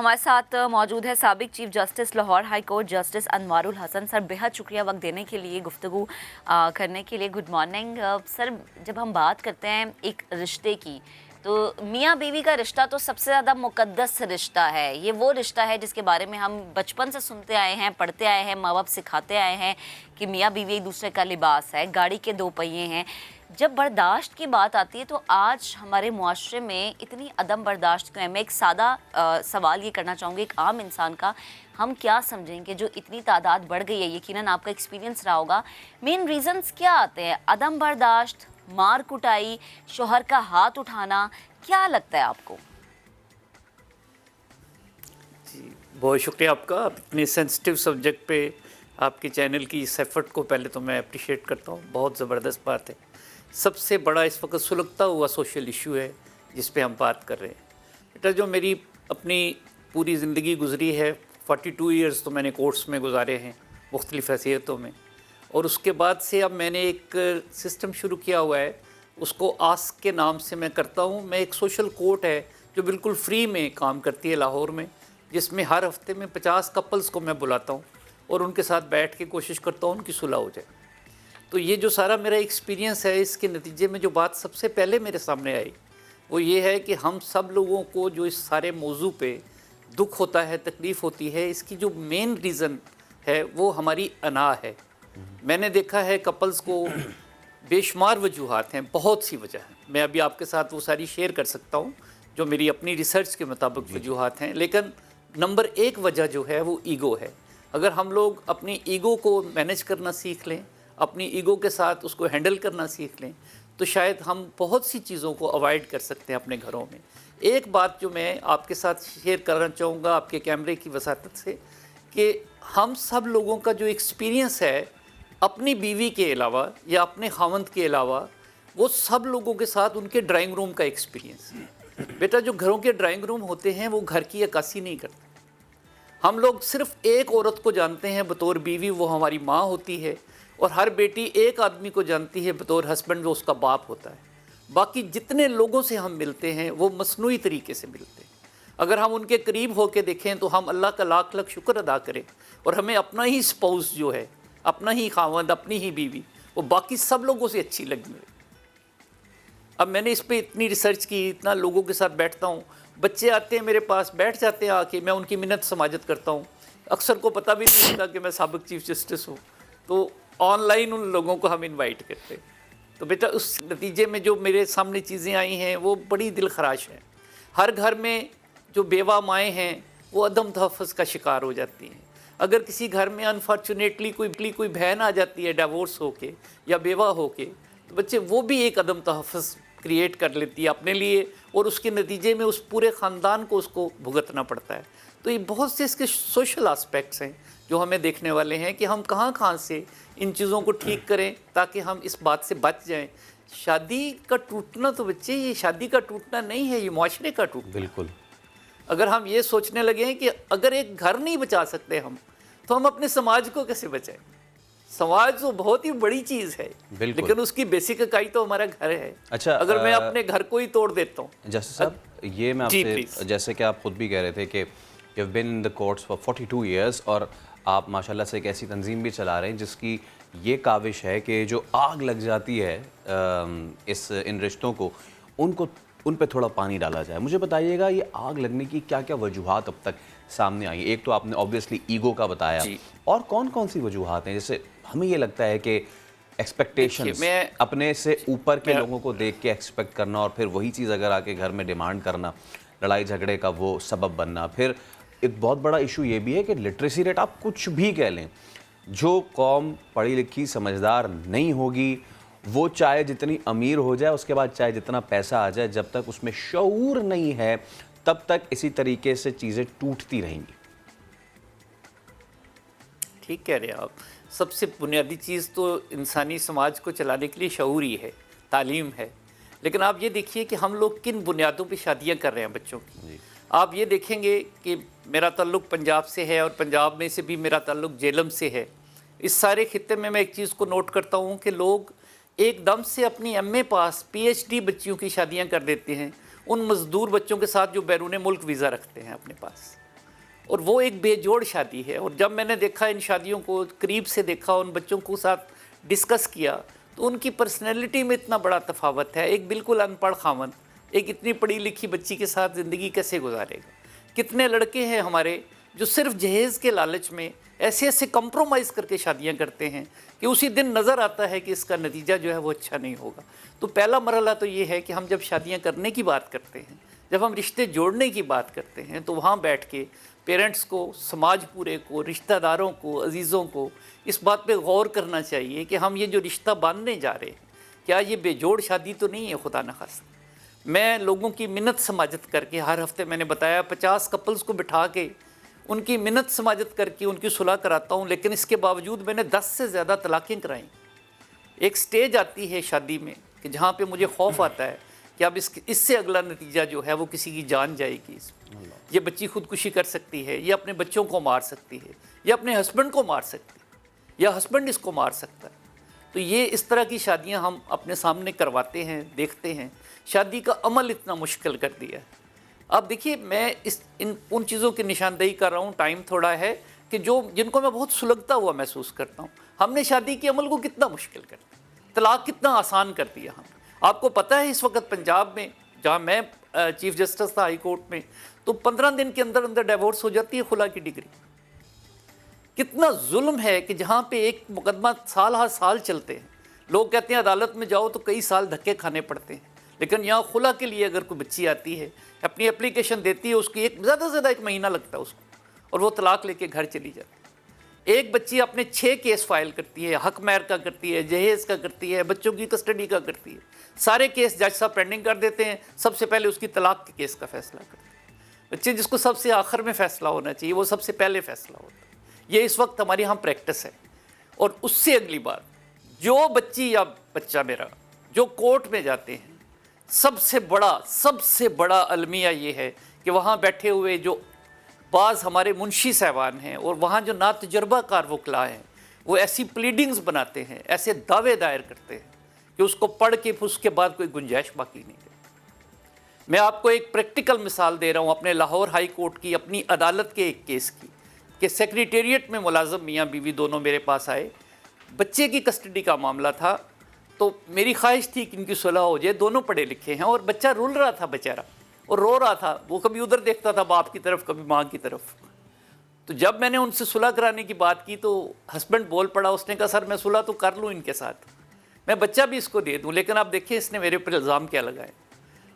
हमारे साथ मौजूद है साबिक chief justice Lahore high court justice Anwarul Hasan. Sir, बेहद शुक्रिया वक्त देने के लिए, गुफ्तगू करने के लिए। Good morning sir. जब हम बात करते हैं एक रिश्ते की, तो मियाँ बीवी का रिश्ता तो सबसे ज़्यादा मुक़द्दस रिश्ता है। ये वो रिश्ता है जिसके बारे में हम बचपन से सुनते आए हैं, पढ़ते आए हैं, माँ बाप सिखाते आए हैं कि मियाँ बीवी एक दूसरे का लिबास है, गाड़ी के दो पहिए हैं। जब बर्दाश्त की बात आती है तो आज हमारे मुआशरे में इतनी अदम बर्दाश्त क्यों है? मैं एक सादा सवाल ये करना चाहूँगी एक आम इंसान का, हम क्या समझेंगे जो इतनी तादाद बढ़ गई है? यकीनन आपका एक्सपीरियंस रहा होगा। मेन रीज़न्स क्या आते हैं? अदम बर्दाश्त, मार कुटाई, शोहर का हाथ उठाना, क्या लगता है आपको? जी, बहुत शुक्रिया आपका। आप इतने सेंसिटिव सब्जेक्ट पे आपके चैनल की इस एफर्ट को पहले तो मैं अप्रिशिएट करता हूँ। बहुत ज़बरदस्त बात है। सबसे बड़ा इस वक्त सुलगता हुआ सोशल इशू है जिस पे हम बात कर रहे हैं। बेटा, जो मेरी अपनी पूरी ज़िंदगी गुजरी है, 42 ईयर्स तो मैंने कोर्ट्स में गुजारे हैं मुख्तलिफ़ हैसियतों में, और उसके बाद से अब मैंने एक सिस्टम शुरू किया हुआ है, उसको आस्क के नाम से मैं करता हूँ। मैं एक सोशल कोर्ट है जो बिल्कुल फ्री में काम करती है लाहौर में, जिसमें हर हफ्ते में 50 कपल्स को मैं बुलाता हूँ और उनके साथ बैठ के कोशिश करता हूँ उनकी सुलह हो जाए। तो ये जो सारा मेरा एक्सपीरियंस है, इसके नतीजे में जो बात सबसे पहले मेरे सामने आई वो ये है कि हम सब लोगों को जो इस सारे मौजू पे दुख होता है, तकलीफ़ होती है, इसकी जो मेन रीज़न है वो हमारी अना है। मैंने देखा है कपल्स को बेशुमार वजूहात हैं, बहुत सी वजह हैं। मैं अभी आपके साथ वो सारी शेयर कर सकता हूँ जो मेरी अपनी रिसर्च के मुताबिक वजूहात हैं, लेकिन नंबर एक वजह जो है वो ईगो है। अगर हम लोग अपनी ईगो को मैनेज करना सीख लें, अपनी ईगो के साथ उसको हैंडल करना सीख लें, तो शायद हम बहुत सी चीज़ों को अवॉइड कर सकते हैं अपने घरों में। एक बात जो मैं आपके साथ शेयर करना चाहूँगा आपके कैमरे की वसातत से, कि हम सब लोगों का जो एक्सपीरियंस है अपनी बीवी के अलावा या अपने खावंद के अलावा, वो सब लोगों के साथ उनके ड्राइंग रूम का एक्सपीरियंस है। बेटा, जो घरों के ड्राइंग रूम होते हैं वो घर की अक्कासी नहीं करते। हम लोग सिर्फ़ एक औरत को जानते हैं बतौर बीवी, वो हमारी माँ होती है, और हर बेटी एक आदमी को जानती है बतौर हस्बैंड, वो उसका बाप होता है। बाकी जितने लोगों से हम मिलते हैं वो मसनूई तरीके से मिलते हैं। अगर हम उनके करीब होकर देखें तो हम अल्लाह का लाख लाख शुक्र अदा करें, और हमें अपना ही स्पाउस जो है, अपना ही खावंद, अपनी ही बीवी, वो बाकी सब लोगों से अच्छी लगी। अब मैंने इस पर इतनी रिसर्च की, इतना लोगों के साथ बैठता हूँ, बच्चे आते हैं मेरे पास, बैठ जाते हैं आके, मैं उनकी मिन्नत समाजत करता हूँ। अक्सर को पता भी नहीं होता कि मैं साबिक चीफ जस्टिस हूँ, तो ऑनलाइन उन लोगों को हम इनवाइट करते हैं। तो बेटा, उस नतीजे में जो मेरे सामने चीज़ें आई हैं वो बड़ी दिल खराश हैं। हर घर में जो बेवा माएँ हैं वो अदम तहफ़्फ़ुज़ का शिकार हो जाती हैं। अगर किसी घर में अनफॉर्चुनेटली कोई बहन आ जाती है डिवोर्स होके या बेवा होके, तो बच्चे वो भी एक अदम तहफ़्फ़ुज़ क्रिएट कर लेती है अपने लिए, और उसके नतीजे में उस पूरे ख़ानदान को उसको भुगतना पड़ता है। तो ये बहुत से इसके सोशल आस्पेक्ट्स हैं जो हमें देखने वाले हैं कि हम कहाँ से इन चीज़ों को ठीक करें ताकि हम इस बात से बच जाएं। शादी का टूटना तो बच्चे, ये शादी का टूटना नहीं है, ये मुआशरे का टूटना। बिल्कुल। अगर हम ये सोचने लगे हैं कि अगर एक घर नहीं बचा सकते हम, तो हम अपने समाज को कैसे बचाएं? समाज तो बहुत ही बड़ी चीज़ है, लेकिन उसकी बेसिक इकाई तो हमारा घर है। अच्छा, अगर मैं अपने घर को ही तोड़ देता हूँ। जैसे साहब, ये मैं आपसे, जैसे कि आप खुद भी कह रहे थे कि you have been in the courts for 42 years, और आप माशाल्लाह से एक ऐसी तंजीम भी चला रहे हैं जिसकी ये काविश है कि जो आग लग जाती है इन रिश्तों को, उन पे थोड़ा पानी डाला जाए। मुझे बताइएगा, ये आग लगने की क्या क्या वजूहात अब तक सामने आई? एक तो आपने ऑब्वियसली ईगो का बताया, और कौन कौन सी वजूहात हैं? जैसे हमें ये लगता है कि एक्सपेक्टेशंस, अपने से ऊपर के लोगों को देख के एक्सपेक्ट करना, और फिर वही चीज़ अगर आके घर में डिमांड करना, लड़ाई झगड़े का वो सबब बनना। फिर एक बहुत बड़ा इशू ये भी है कि लिटरेसी रेट, आप कुछ भी कह लें, जो कौम पढ़ी लिखी समझदार नहीं होगी, वो चाहे जितनी अमीर हो जाए, उसके बाद चाहे जितना पैसा आ जाए, जब तक उसमें शऊर नहीं है तब तक इसी तरीके से चीज़ें टूटती रहेंगी। ठीक कह रहे हैं आप। सबसे बुनियादी चीज़ तो इंसानी समाज को चलाने के लिए शऊर ही है, तालीम है। लेकिन आप ये देखिए कि हम लोग किन बुनियादों पे शादियां कर रहे हैं बच्चों की। आप ये देखेंगे कि मेरा ताल्लुक़ पंजाब से है, और पंजाब में से भी मेरा ताल्लुक़ जेलम से है। इस सारे खित्ते में मैं एक चीज़ को नोट करता हूँ कि लोग एकदम से अपनी एमए पास पीएचडी बच्चियों की शादियाँ कर देते हैं उन मज़दूर बच्चों के साथ जो बैरून मुल्क वीज़ा रखते हैं अपने पास। اور وہ ایک بے جوڑ شادی ہے. اور جب میں نے دیکھا ان شادیوں کو قریب سے دیکھا, ان بچوں کو ساتھ ڈسکس کیا, تو ان کی پرسنالٹی میں اتنا بڑا تفاوت ہے. ایک بالکل ان پڑھ خاوند ایک اتنی پڑھی لکھی بچی کے ساتھ زندگی کیسے گزارے گا. کتنے لڑکے ہیں ہمارے جو صرف جہیز کے لالچ میں ایسے ایسے کمپرومائز کر کے شادیاں کرتے ہیں کہ اسی دن نظر آتا ہے کہ اس کا نتیجہ جو ہے وہ اچھا نہیں ہوگا. تو پہلا مرحلہ تو یہ ہے کہ ہم جب شادیاں کرنے کی بات کرتے ہیں, جب ہم رشتے جوڑنے کی بات کرتے ہیں, تو وہاں بیٹھ کے پیرنٹس کو, سماج پورے کو, رشتہ داروں کو, عزیزوں کو اس بات پہ غور کرنا چاہیے کہ ہم یہ جو رشتہ باندھنے جا رہے ہیں کیا یہ بے جوڑ شادی تو نہیں ہے. خدا نخواستہ میں لوگوں کی منت سماجت کر کے, ہر ہفتے میں نے بتایا 50 کپلز کو بٹھا کے ان کی منت سماجت کر کے ان کی صلح کراتا ہوں, لیکن اس کے باوجود میں نے 10 سے زیادہ طلاقیں کرائیں. ایک سٹیج آتی ہے شادی میں کہ جہاں پہ مجھے خوف آتا ہے کہ اب اس سے اگلا نتیجہ جو ہے وہ کسی کی جان جائے گی. یہ بچی خودکشی کر سکتی ہے, یہ اپنے بچوں کو مار سکتی ہے, یا اپنے ہسبینڈ کو مار سکتی ہے, یا ہسبینڈ اس کو مار سکتا ہے. تو یہ اس طرح کی شادیاں ہم اپنے سامنے کرواتے ہیں, دیکھتے ہیں. شادی کا عمل اتنا مشکل کر دیا ہے. اب دیکھیے میں ان چیزوں کی نشاندہی کر رہا ہوں, ٹائم تھوڑا ہے, کہ جن کو میں بہت سلگتا ہوا محسوس کرتا ہوں. ہم نے شادی کے عمل کو کتنا مشکل کر دیا, طلاق کتنا آسان کر دیا ہم. آپ کو پتہ ہے اس وقت پنجاب میں, جہاں میں چیف جسٹس تھا ہائی کورٹ میں, تو 15 دن کے اندر اندر ڈیورس ہو جاتی ہے خلا کی ڈگری. کتنا ظلم ہے کہ جہاں پہ ایک مقدمہ سال ہر سال چلتے ہیں, لوگ کہتے ہیں عدالت میں جاؤ تو کئی سال دھکے کھانے پڑتے ہیں, لیکن یہاں خلا کے لیے اگر کوئی بچی آتی ہے, اپنی اپلیکیشن دیتی ہے, اس کی زیادہ سے زیادہ 1 مہینہ لگتا ہے اس کو, اور وہ طلاق لے کے گھر چلی جاتی ہے. ایک بچی اپنے 6 کیس فائل کرتی ہے, حق مہر کا کرتی ہے, جہیز کا کرتی ہے, بچوں کی کسٹڈی کا کرتی ہے. سارے کیس جج صاحب پینڈنگ کر دیتے ہیں, سب سے پہلے اس کی طلاق کے کیس کا فیصلہ کرتے ہیں. بچے جس کو سب سے آخر میں فیصلہ ہونا چاہیے وہ سب سے پہلے فیصلہ ہوتا ہے. یہ اس وقت ہماری یہاں پریکٹس ہے. اور اس سے اگلی بات, جو بچی یا بچہ میرا جو کورٹ میں جاتے ہیں, سب سے بڑا المیہ یہ ہے کہ وہاں بیٹھے ہوئے جو بعض ہمارے منشی صاحبان ہیں اور وہاں جو ناتجربہ کار وکلا ہیں, وہ ایسی پلیڈنگز بناتے ہیں, ایسے دعوے دائر کرتے ہیں کہ اس کو پڑھ کے اس کے بعد کوئی گنجائش باقی نہیں ہے. میں آپ کو ایک پریکٹیکل مثال دے رہا ہوں اپنے لاہور ہائی کورٹ کی, اپنی عدالت کے ایک کیس کی, کہ سیکریٹریٹ میں ملازم میاں بیوی دونوں میرے پاس آئے. بچے کی کسٹڈی کا معاملہ تھا, تو میری خواہش تھی کہ ان کی صلح ہو جائے. دونوں پڑھے لکھے ہیں, اور بچہ رول رہا تھا بیچارہ, اور رو رہا تھا. وہ کبھی ادھر دیکھتا تھا باپ کی طرف, کبھی ماں کی طرف. تو جب میں نے ان سے صلح کرانے کی بات کی تو ہسبینڈ بول پڑا, اس نے کہا سر میں صلح تو کر لوں ان کے ساتھ, میں بچہ بھی اس کو دے دوں, لیکن آپ دیکھیں اس نے میرے اوپر الزام کیا لگائے.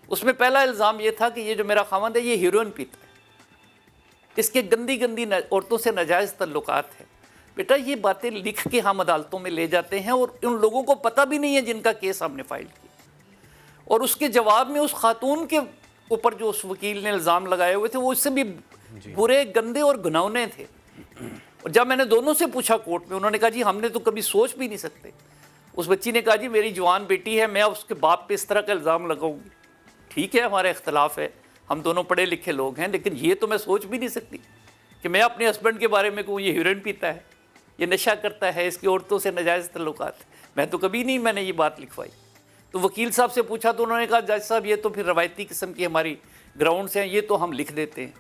اس میں پہلا الزام یہ تھا کہ یہ جو میرا خاوند ہے یہ ہیروئن پیتا ہے, اس کے گندی عورتوں سے ناجائز تعلقات ہیں. بیٹا یہ باتیں لکھ کے ہم عدالتوں میں لے جاتے ہیں, اور ان لوگوں کو پتہ بھی نہیں ہے جن کا کیس ہم نے فائل کیا. اور اس کے جواب میں اس خاتون کے اوپر جو اس وکیل نے الزام لگائے ہوئے تھے وہ اس سے بھی برے, گندے اور گھناؤنے تھے. اور جب میں نے دونوں سے پوچھا کورٹ میں, انہوں نے کہا جی ہم نے تو کبھی سوچ بھی نہیں سکتے. اس بچی نے کہا جی میری جوان بیٹی ہے, میں اس کے باپ پہ اس طرح کا الزام لگاؤں گی. ٹھیک ہے ہمارا اختلاف ہے, ہم دونوں پڑھے لکھے لوگ ہیں, لیکن یہ تو میں سوچ بھی نہیں سکتی کہ میں اپنے ہسبینڈ کے بارے میں کہوں یہ ہیروئن پیتا ہے, یہ نشہ کرتا ہے, اس کی عورتوں سے ناجائز تعلقات. میں تو کبھی نہیں میں نے یہ بات لکھوائی. تو وکیل صاحب سے پوچھا تو انہوں نے کہا جج صاحب یہ تو پھر روایتی قسم کی ہماری گراؤنڈس ہیں, یہ تو ہم لکھ دیتے ہیں.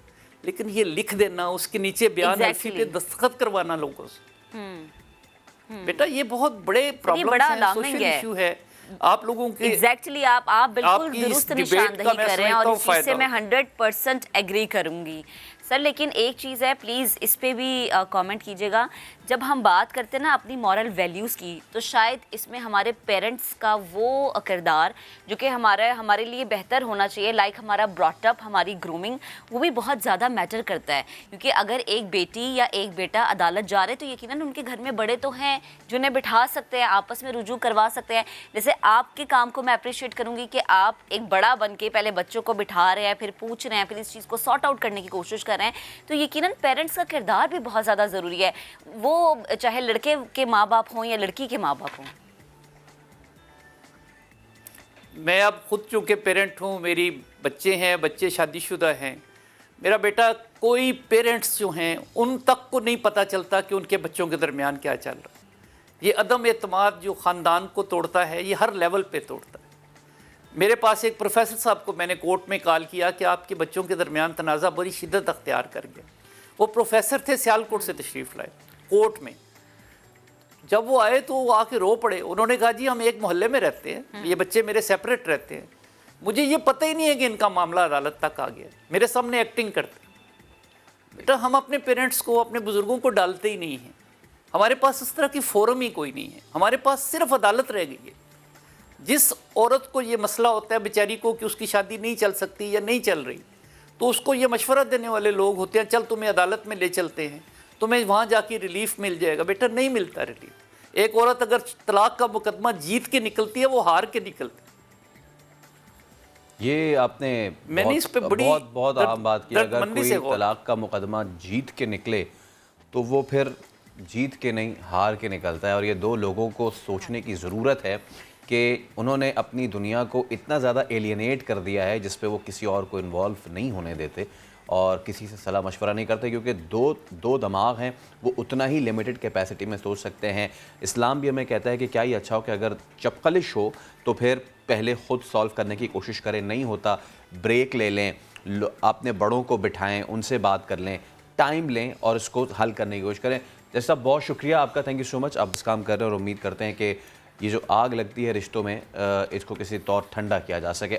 لیکن یہ لکھ دینا, اس کے نیچے بیان الفی پہ دستخط کروانا لوگوں سے, بیٹا یہ بہت بڑے پرابلمس ہیں, سوشل ایشو ہے. آپ لوگوں کے ایگزیکٹلی آپ بالکل درست نشاندہی کر رہے ہیں, اور اس چیز سے میں 100% ایگری کروں گی سر. لیکن ایک چیز ہے, پلیز اس پہ بھی کامنٹ کیجیے گا. جب ہم بات کرتے ہیں نا اپنی مورل ویلیوز کی, تو شاید اس میں ہمارے پیرنٹس کا وہ کردار جو کہ ہمارے لیے بہتر ہونا چاہیے, لائک ہمارا براٹ اپ, ہماری گرومنگ, وہ بھی بہت زیادہ میٹر کرتا ہے. کیونکہ اگر ایک بیٹی یا ایک بیٹا عدالت جا رہے تو یقیناً ان کے گھر میں بڑے تو ہیں جو انہیں بٹھا سکتے ہیں, آپس میں رجوع کروا سکتے ہیں. جیسے آپ کے کام کو میں اپریشیٹ کروں گی کہ آپ ایک بڑا بن کے پہلے بچوں کو بٹھا رہے ہیں, پھر پوچھ رہے ہیں, پھر اس چیز کو سارٹ آؤٹ کرنے کی کوشش کر رہے ہیں. تو یقیناً پیرنٹس کا کردار بھی بہت زیادہ ضروری ہے, وہ چاہے لڑکے کے ماں باپ ہوں یا لڑکی کے ماں باپ ہوں. میں اب خود چونکہ پیرنٹ ہوں, میری بچے ہیں, بچے شادی شدہ ہیں. میرا بیٹا, کوئی پیرنٹس جو ہیں ان تک کو نہیں پتہ چلتا کہ ان کے بچوں کے درمیان کیا چل رہا ہے. یہ عدم اعتماد جو خاندان کو توڑتا ہے, یہ ہر لیول پہ توڑتا ہے. میرے پاس ایک پروفیسر صاحب کو میں نے کورٹ میں کال کیا کہ آپ کے بچوں کے درمیان تنازع بڑی شدت اختیار کر گیا. वो प्रोफेसर थे, सियालकोट से तशरीफ़ लाए कोर्ट में। जब वो आए तो वो आके रो पड़े। उन्होंने कहा जी हम एक मोहल्ले में रहते हैं, ये बच्चे मेरे सेपरेट रहते हैं, मुझे ये पता ही नहीं है कि इनका मामला अदालत तक आ गया, मेरे सामने एक्टिंग करते। बेटा हम अपने पेरेंट्स को, अपने बुज़ुर्गों को डालते ही नहीं हैं, हमारे पास इस तरह की फोरम ही कोई नहीं है, हमारे पास सिर्फ अदालत रह गई है। जिस औरत को ये मसला होता है बेचारी को कि उसकी शादी नहीं चल सकती या नहीं चल रही, तो उसको ये मशवरा देने वाले लोग होते हैं, चल तुम्हें अदालत में ले चलते हैं, तुम्हें वहाँ जाके रिलीफ मिल जाएगा। बेटा नहीं मिलता रिलीफ। एक औरत अगर तलाक का मुकदमा जीत के निकलती है, वो हार के निकलती है। ये आपने मैंने इस पे बड़ी बहुत आम बात की। अगर कोई गौर- तलाक का मुकदमा जीत के निकले तो वो फिर जीत के नहीं हार के निकलता है। और ये दो लोगों को सोचने की ज़रूरत है कि उन्होंने अपनी दुनिया को इतना ज़्यादा एलियनेट कर दिया है जिस पे वो किसी और को इन्वॉल्व नहीं होने देते और किसी से सलाह मशवरा नहीं करते, क्योंकि दो दिमाग हैं, वो उतना ही लिमिटेड कैपेसिटी में सोच सकते हैं। इस्लाम भी हमें कहता है कि क्या ही अच्छा हो कि अगर चपकलिश हो तो फिर पहले ख़ुद सॉल्व करने की कोशिश करें, नहीं होता ब्रेक ले लें, अपने बड़ों को बिठाएं, उनसे बात कर लें, टाइम लें और इसको हल करने की कोशिश करें। जैसा बहुत शुक्रिया आपका, थैंक यू सो मच। आप इस काम कर रहे हैं और उम्मीद करते हैं कि ये जो आग लगती है रिश्तों में इसको किसी तौर ठंडा किया जा सके।